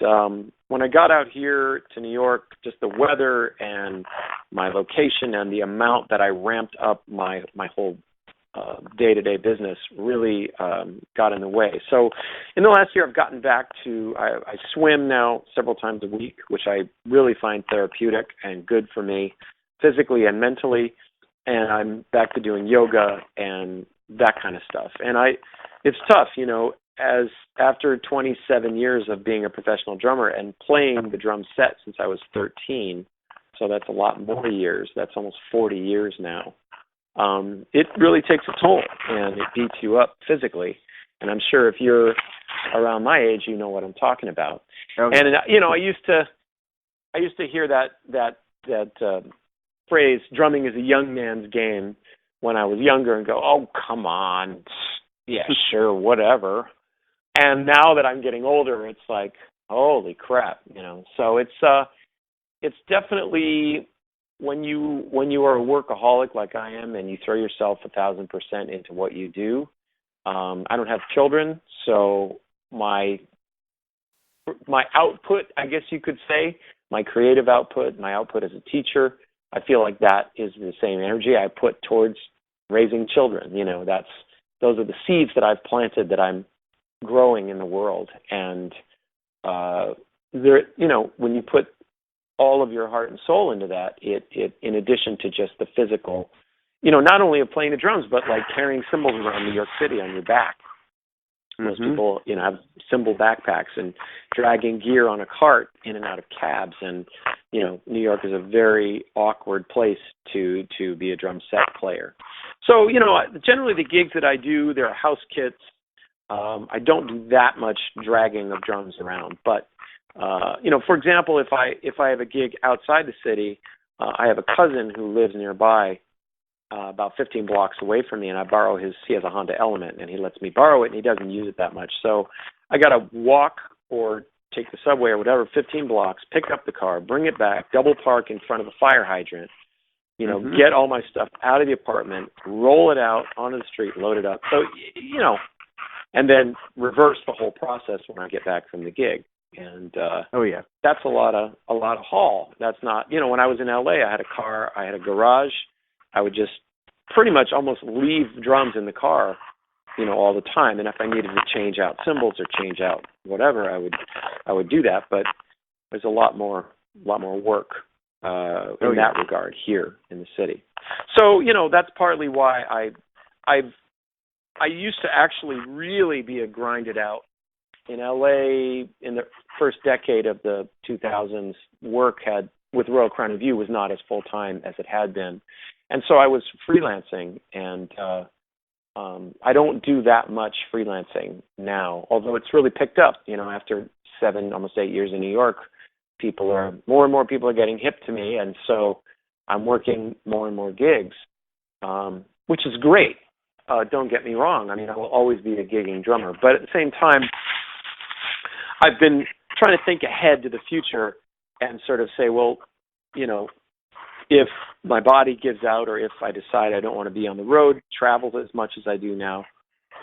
when I got out here to New York, just the weather and my location and the amount that I ramped up my whole day-to-day business really got in the way. So in the last year, I've gotten back to, I swim now several times a week, which I really find therapeutic and good for me physically and mentally. And I'm back to doing yoga and that kind of stuff. And it's tough, as after 27 years of being a professional drummer and playing the drum set since I was 13, so that's a lot more years. That's almost 40 years now. It really takes a toll, and it beats you up physically. And I'm sure if you're around my age, you know what I'm talking about. Okay. And I used to hear that phrase, drumming is a young man's game, when I was younger, and go, oh, come on, yeah, sure, whatever. And now that I'm getting older, it's like, holy crap, So it's definitely when you are a workaholic like I am, and you throw yourself 1,000% into what you do. I don't have children, so my output, I guess you could say, my creative output, my output as a teacher, I feel like that is the same energy I put towards raising children. Those are the seeds that I've planted that I'm growing in the world. And when you put all of your heart and soul into that, it in addition to just the physical, not only of playing the drums, but like carrying cymbals around New York City on your back. Most people, have cymbal backpacks and dragging gear on a cart in and out of cabs. And, New York is a very awkward place to be a drum set player. So, generally the gigs that I do, they're house kits. I don't do that much dragging of drums around. But, for example, if I have a gig outside the city, I have a cousin who lives nearby, about 15 blocks away from me, and I borrow he has a Honda Element, and he lets me borrow it, and he doesn't use it that much. So I got to walk or take the subway or whatever, 15 blocks, pick up the car, bring it back, double park in front of the fire hydrant, get all my stuff out of the apartment, roll it out onto the street, load it up. So, and then reverse the whole process when I get back from the gig. And that's a lot of haul. That's not, when I was in LA, I had a car, I had a garage. I would just pretty much almost leave drums in the car, all the time. And if I needed to change out cymbals or change out whatever, I would do that. But there's a lot more work in that regard here in the city. So that's partly why I used to actually really be a grinded out in LA in the first decade of the 2000s. Work with Royal Crown Revue was not as full time as it had been. And so I was freelancing, and I don't do that much freelancing now, although it's really picked up, after 7, almost 8 years in New York, more and more people are getting hip to me, and so I'm working more and more gigs, which is great. Don't get me wrong. I mean, I will always be a gigging drummer, but at the same time, I've been trying to think ahead to the future and sort of say, well, if my body gives out, or if I decide I don't want to be on the road, travel as much as I do now,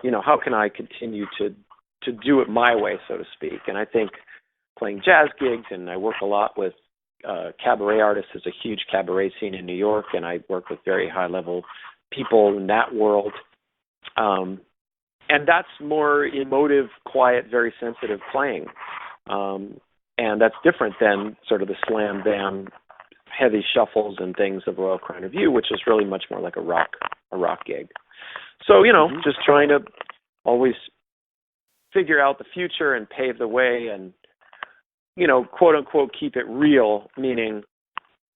how can I continue to do it my way, so to speak? And I think playing jazz gigs, and I work a lot with cabaret artists. There's a huge cabaret scene in New York, and I work with very high-level people in that world. And that's more emotive, quiet, very sensitive playing. And that's different than sort of the slam-bam, heavy shuffles and things of Royal Crown Revue, which is really much more like a rock gig. So, just trying to always figure out the future and pave the way and, quote unquote, keep it real, meaning,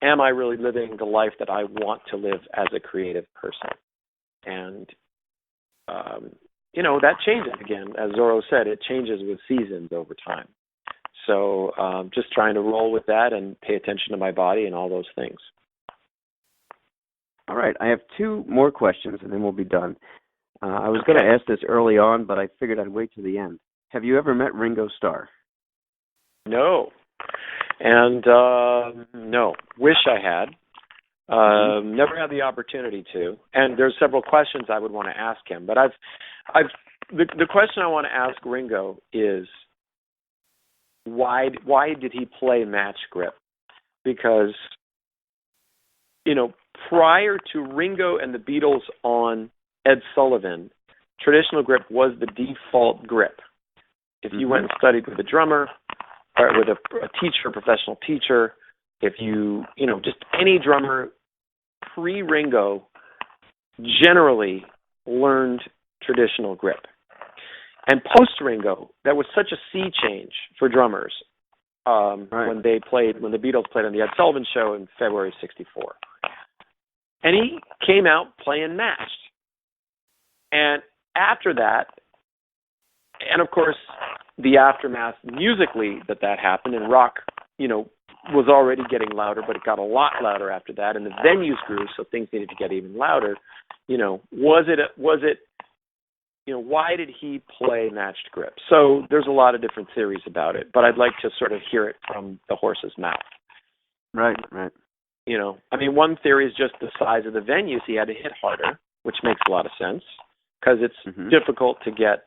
am I really living the life that I want to live as a creative person? And, that changes again. As Zorro said, it changes with seasons over time. So just trying to roll with that and pay attention to my body and all those things. All right. I have 2 more questions, and then we'll be done. I was going to ask this early on, but I figured I'd wait to the end. Have you ever met Ringo Starr? No. And no. Wish I had. Never had the opportunity to. And there's several questions I would want to ask him. But the question I want to ask Ringo is, why did he play match grip? Because, prior to Ringo and the Beatles on Ed Sullivan, traditional grip was the default grip. If you went and studied with a drummer or with a teacher, a professional teacher, if you, just any drummer pre-Ringo generally learned traditional grip. And post-Ringo, that was such a sea change for drummers when the Beatles played on the Ed Sullivan Show in February of '64. And he came out playing matched. And after that, and of course, the aftermath musically that happened, and rock, was already getting louder, but it got a lot louder after that, and the venues grew, so things needed to get even louder. Why did he play matched grip? So there's a lot of different theories about it, but I'd like to sort of hear it from the horse's mouth. Right. One theory is just the size of the venues. He had to hit harder, which makes a lot of sense, because it's difficult to get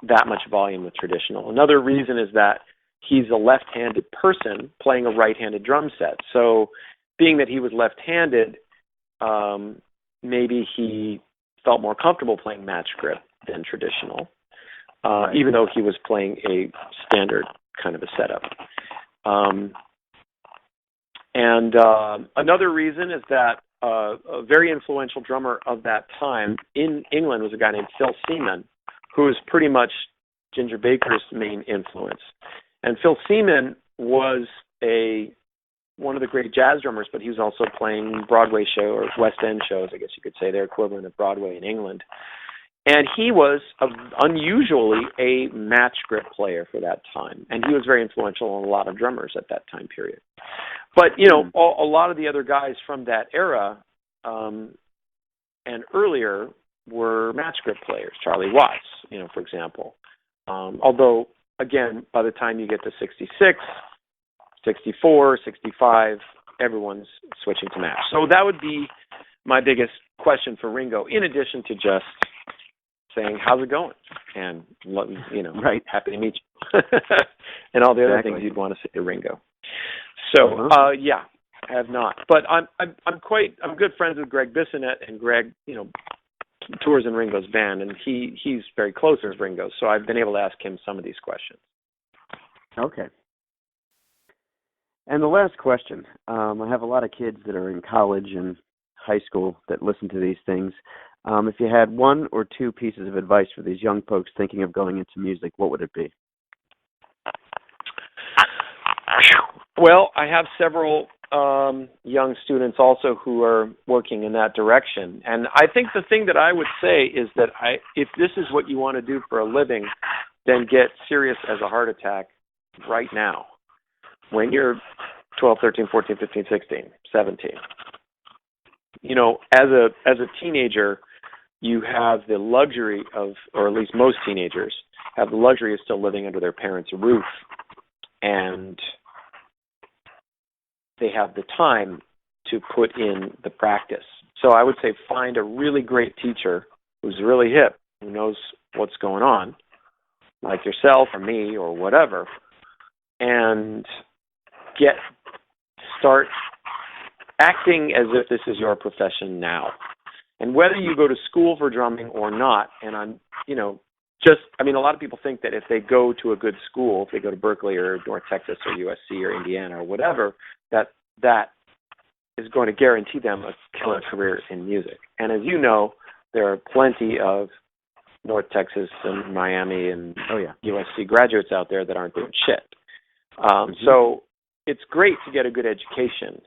that much volume with traditional. Another reason is that he's a left-handed person playing a right-handed drum set. So being that he was left-handed, maybe he felt more comfortable playing match grip than traditional, even though he was playing a standard kind of a setup. And another reason is that a very influential drummer of that time in England was a guy named Phil Seaman, who was pretty much Ginger Baker's main influence. And Phil Seaman was one of the great jazz drummers, but he was also playing Broadway show or West End shows, I guess you could say, their equivalent of Broadway in England. And he was unusually a match grip player for that time, and he was very influential on a lot of drummers at that time period. But, a lot of the other guys from that era and earlier were match grip players, Charlie Watts, for example. Although, again, by the time you get to 66, 64, 65, everyone's switching to match. So that would be my biggest question for Ringo, in addition to just saying, how's it going? And, happy to meet you. And all the other things you'd want to say to Ringo. So, I have not. But I'm good friends with Greg Bissonette, and Greg, tours in Ringo's band, and he's very close with Ringo, so I've been able to ask him some of these questions. Okay. And the last question, I have a lot of kids that are in college and high school that listen to these things. If you had 1 or 2 pieces of advice for these young folks thinking of going into music, what would it be? Well, I have several young students also who are working in that direction. And I think the thing that I would say is that if this is what you want to do for a living, then get serious as a heart attack right now, when you're 12, 13, 14, 15, 16, 17, as a teenager, you have the luxury of, or at least most teenagers have the luxury of still living under their parents' roof, and they have the time to put in the practice. So I would say find a really great teacher who's really hip, who knows what's going on, like yourself or me or whatever, and start acting as if this is your profession now. And whether you go to school for drumming or not, and a lot of people think that if they go to a good school, if they go to Berkeley or North Texas or USC or Indiana or whatever, that is going to guarantee them a killer career in music. And as you know, there are plenty of North Texas and Miami and USC graduates out there that aren't doing shit. So it's great to get a good education.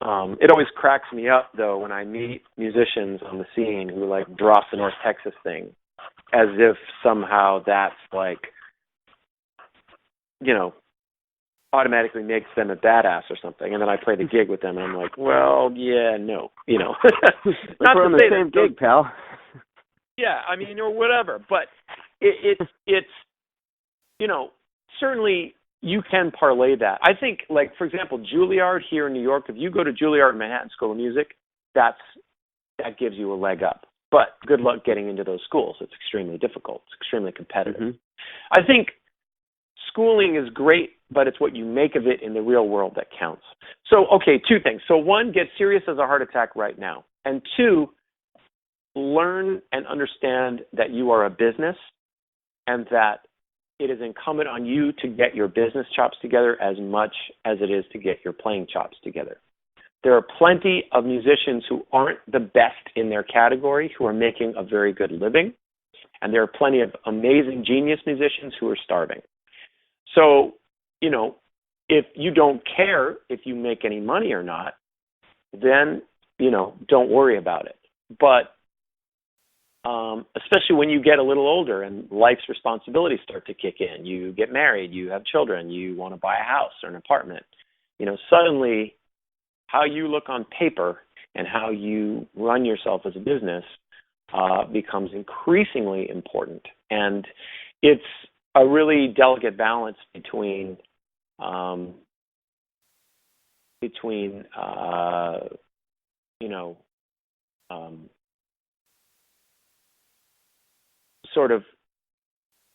It always cracks me up, though, when I meet musicians on the scene who, drop the North Texas thing as if somehow that's, automatically makes them a badass or something. And then I play the gig with them, and I'm like, well, yeah, no. Not we're on the same gig, pal. Yeah, or whatever. But it's certainly you can parlay that. I think, for example, Juilliard here in New York, if you go to Juilliard Manhattan School of Music, that gives you a leg up. But good luck getting into those schools. It's extremely difficult. It's extremely competitive. Mm-hmm. I think schooling is great, but it's what you make of it in the real world that counts. So, okay, two things. So one, get serious as a heart attack right now. And two, learn and understand that you are a business and that it is incumbent on you to get your business chops together as much as it is to get your playing chops together. There are plenty of musicians who aren't the best in their category who are making a very good living, and there are plenty of amazing genius musicians who are starving. So, if you don't care if you make any money or not, then, don't worry about it. But especially when you get a little older and life's responsibilities start to kick in, you get married, you have children, you want to buy a house or an apartment, suddenly how you look on paper and how you run yourself as a business becomes increasingly important. And it's a really delicate balance between sort of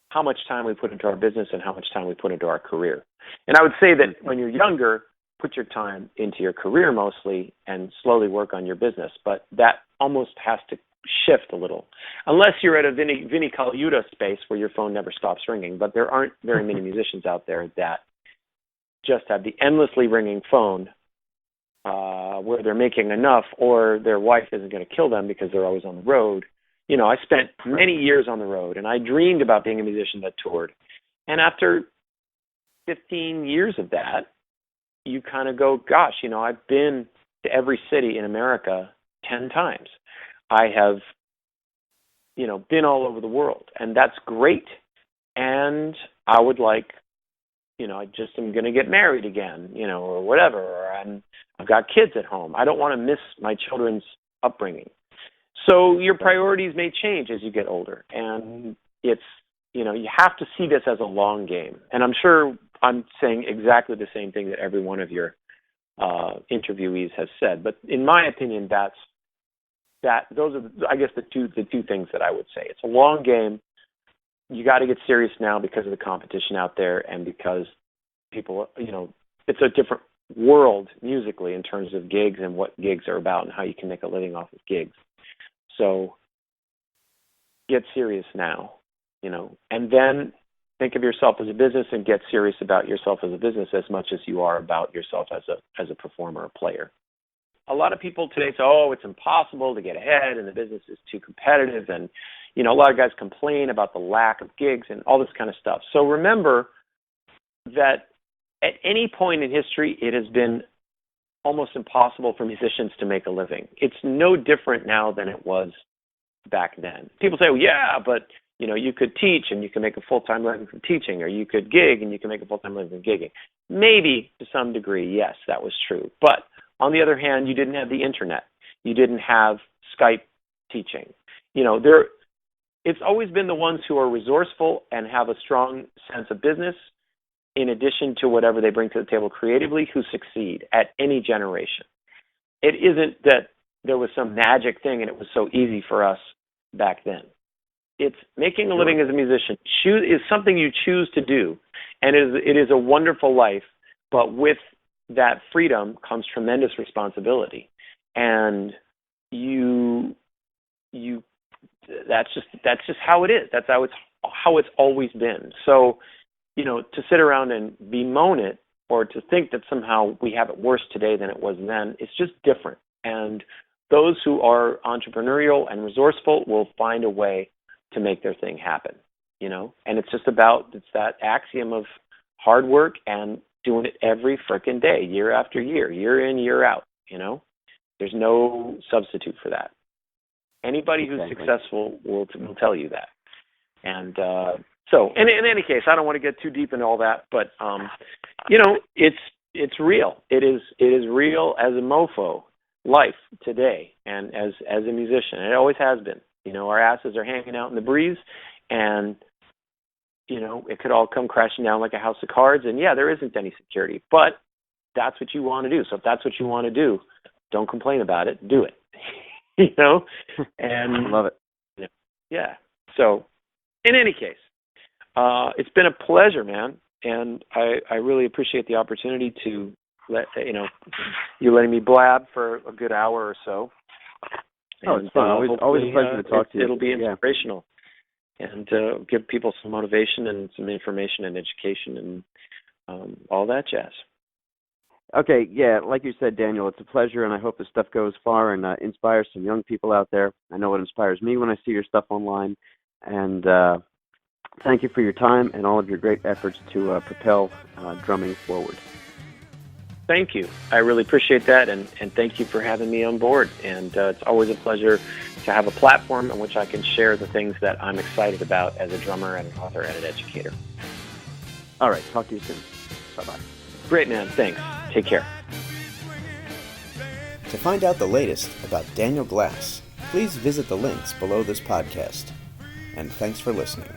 how much time we put into our business and how much time we put into our career. And I would say that when you're younger, put your time into your career mostly and slowly work on your business. But that almost has to shift a little, unless you're at a Vinnie Colaiuta space where your phone never stops ringing. But there aren't very many musicians out there that just have the endlessly ringing phone where they're making enough or their wife isn't going to kill them because they're always on the road. I spent many years on the road, and I dreamed about being a musician that toured. And after 15 years of that, you kind of go, gosh, I've been to every city in America 10 times. I have, been all over the world, and that's great. And I would like, I just am going to get married again, or whatever, or I've got kids at home. I don't want to miss my children's upbringing. So your priorities may change as you get older, and it's, you have to see this as a long game. And I'm sure I'm saying exactly the same thing that every one of your interviewees has said. But in my opinion, those are, I guess, the two things that I would say. It's a long game. You got to get serious now because of the competition out there and because people, it's a different world musically in terms of gigs and what gigs are about and how you can make a living off of gigs. So get serious now, and then think of yourself as a business and get serious about yourself as a business as much as you are about yourself as a performer or player. A lot of people today say, oh, it's impossible to get ahead and the business is too competitive. And, a lot of guys complain about the lack of gigs and all this kind of stuff. So remember that at any point in history, it has been almost impossible for musicians to make a living. It's no different now than it was back then. People say, well, yeah, but, You could teach and you can make a full-time living from teaching, or you could gig and you can make a full-time living from gigging. Maybe to some degree, yes, that was true. But on the other hand, you didn't have the internet. You didn't have Skype teaching. It's always been the ones who are resourceful and have a strong sense of business, in addition to whatever they bring to the table creatively, who succeed at any generation. It isn't that there was some magic thing and it was so easy for us back then. It's making a living as a musician is something you choose to do, and it is a wonderful life, but with that freedom comes tremendous responsibility. And that's just how it is. That's how it's always been. So, to sit around and bemoan it, or to think that somehow we have it worse today than it was then, it's just different. And those who are entrepreneurial and resourceful will find a way to make their thing happen, And it's that axiom of hard work and doing it every frickin' day, year after year in, year out, There's no substitute for that. Anybody who's successful will tell you that. And so, in any case, I don't want to get too deep into all that, but it's real. It is real as a mofo life today, and as a musician, it always has been. Our asses are hanging out in the breeze, and it could all come crashing down like a house of cards. And yeah, there isn't any security, but that's what you want to do. So if that's what you want to do, don't complain about it. Do it. And I love it. Yeah. So, in any case, it's been a pleasure, man, and I really appreciate the opportunity to you letting me blab for a good hour or so. Oh, it's fun. Always a pleasure to talk to you. It'll be inspirational, and give people some motivation and some information and education and all that jazz. Okay, yeah, like you said, Daniel, it's a pleasure, and I hope this stuff goes far and inspires some young people out there. I know it inspires me when I see your stuff online, and thank you for your time and all of your great efforts to propel drumming forward. Thank you. I really appreciate that, and thank you for having me on board. And it's always a pleasure to have a platform on which I can share the things that I'm excited about as a drummer and an author and an educator. All right, talk to you soon. Bye-bye. Great, man. Thanks. Take care. To find out the latest about Daniel Glass, please visit the links below this podcast. And thanks for listening.